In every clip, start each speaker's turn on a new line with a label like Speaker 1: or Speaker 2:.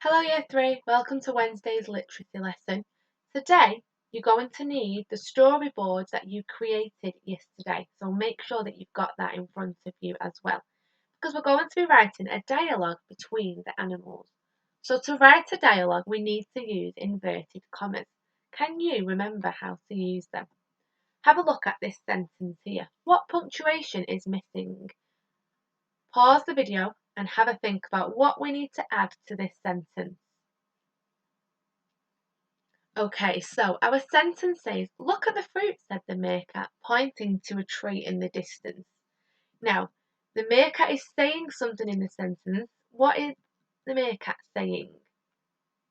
Speaker 1: Hello Year 3, welcome to Wednesday's literacy lesson. Today you're going to need the storyboards that you created yesterday, so make sure that you've got that in front of you as well, because we're going to be writing a dialogue between the animals. So to write a dialogue we need to use inverted commas. Can you remember how to use them? Have a look at this sentence here. What punctuation is missing? Pause the video and have a think about what we need to add to this sentence. Okay, so our sentence says, "Look at the fruit," said the meerkat, pointing to a tree in the distance. Now, the meerkat is saying something in the sentence. What is the meerkat saying?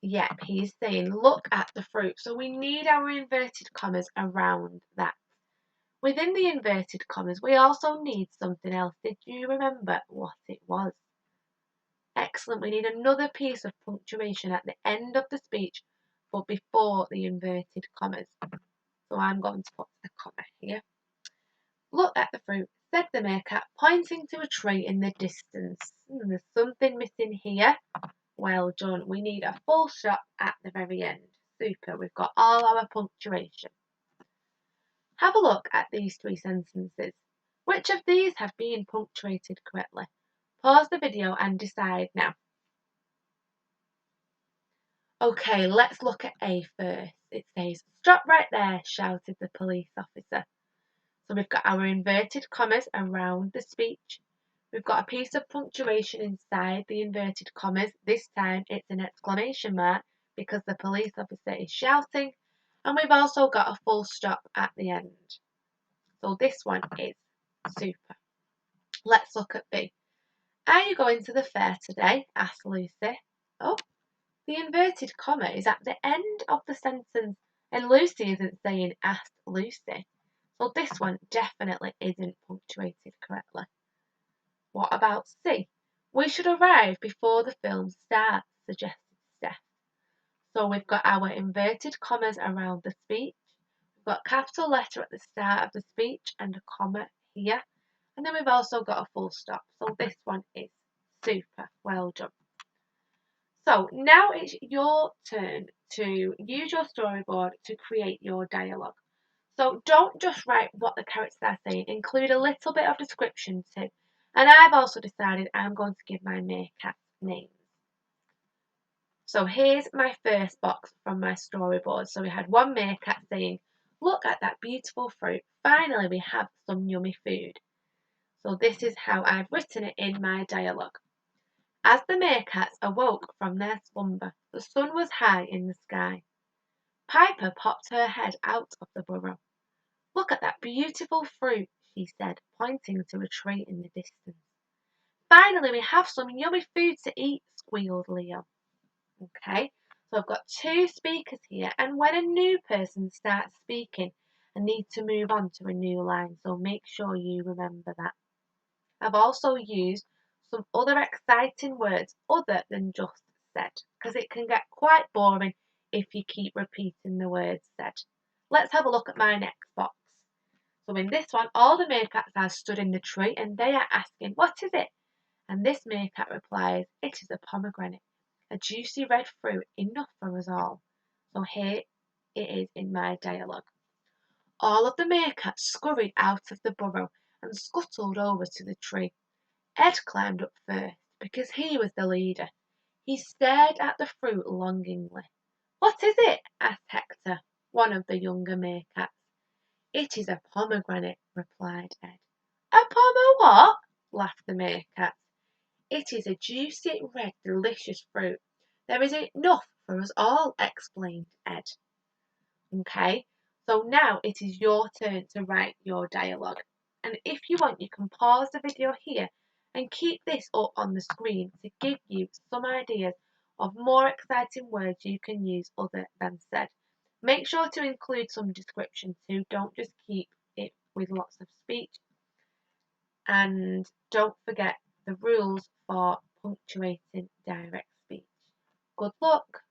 Speaker 1: Yep, he is saying, "Look at the fruit." So we need our inverted commas around that. Within the inverted commas, we also need something else. Did you remember what it was? Excellent. We need another piece of punctuation at the end of the speech, but before the inverted commas. So I'm going to put a comma here. "Look at the fruit," said the meerkat, pointing to a tree in the distance. There's something missing here. Well done. We need a full stop at the very end. Super. We've got all our punctuation. Have a look at these three sentences. Which of these have been punctuated correctly? Pause the video and decide now. Okay, let's look at A first. It says, "Stop right there," shouted the police officer. So we've got our inverted commas around the speech. We've got a piece of punctuation inside the inverted commas. This time it's an exclamation mark because the police officer is shouting. And we've also got a full stop at the end. So this one is super. Let's look at B. "Are you going to the fair today?" asked Lucy. Oh, the inverted comma is at the end of the sentence and Lucy isn't saying "asked Lucy." So this one definitely isn't punctuated correctly. What about C? "We should arrive before the film starts," suggested Steph. So we've got our inverted commas around the speech. We've got capital letter at the start of the speech and a comma here. And then we've also got a full stop. So this one is super. Well done. So now it's your turn to use your storyboard to create your dialogue. So don't just write what the characters are saying, include a little bit of description too. And I've also decided I'm going to give my meerkat names. So here's my first box from my storyboard. So we had one meerkat saying, "Look at that beautiful fruit. Finally we have some yummy food." So this is how I've written it in my dialogue. As the meerkats awoke from their slumber, the sun was high in the sky. Piper popped her head out of the burrow. "Look at that beautiful fruit," she said, pointing to a tree in the distance. "Finally we have some yummy food to eat," squealed Leo. Okay, so I've got two speakers here, and when a new person starts speaking, I need to move on to a new line, so make sure you remember that. I've also used some other exciting words other than just said, because it can get quite boring if you keep repeating the words said. Let's have a look at my next box. So in this one, all the meerkats are stood in the tree and they are asking, "What is it?" And this meerkat replies, "It is a pomegranate, a juicy red fruit, enough for us all." So here it is in my dialogue. All of the meerkats scurried out of the burrow and scuttled over to the tree. Ed climbed up first because he was the leader. He stared at the fruit longingly. "What is it?" asked Hector, one of the younger meerkats. "It is a pomegranate," replied Ed. "A what?" laughed the meerkat. "It is a juicy, red, delicious fruit. There is enough for us all," explained Ed. Okay, so now it is your turn to write your dialogue. And if you want, you can pause the video here and keep this up on the screen to give you some ideas of more exciting words you can use other than said. Make sure to include some description too, don't just keep it with lots of speech. And don't forget the rules for punctuating direct speech. Good luck!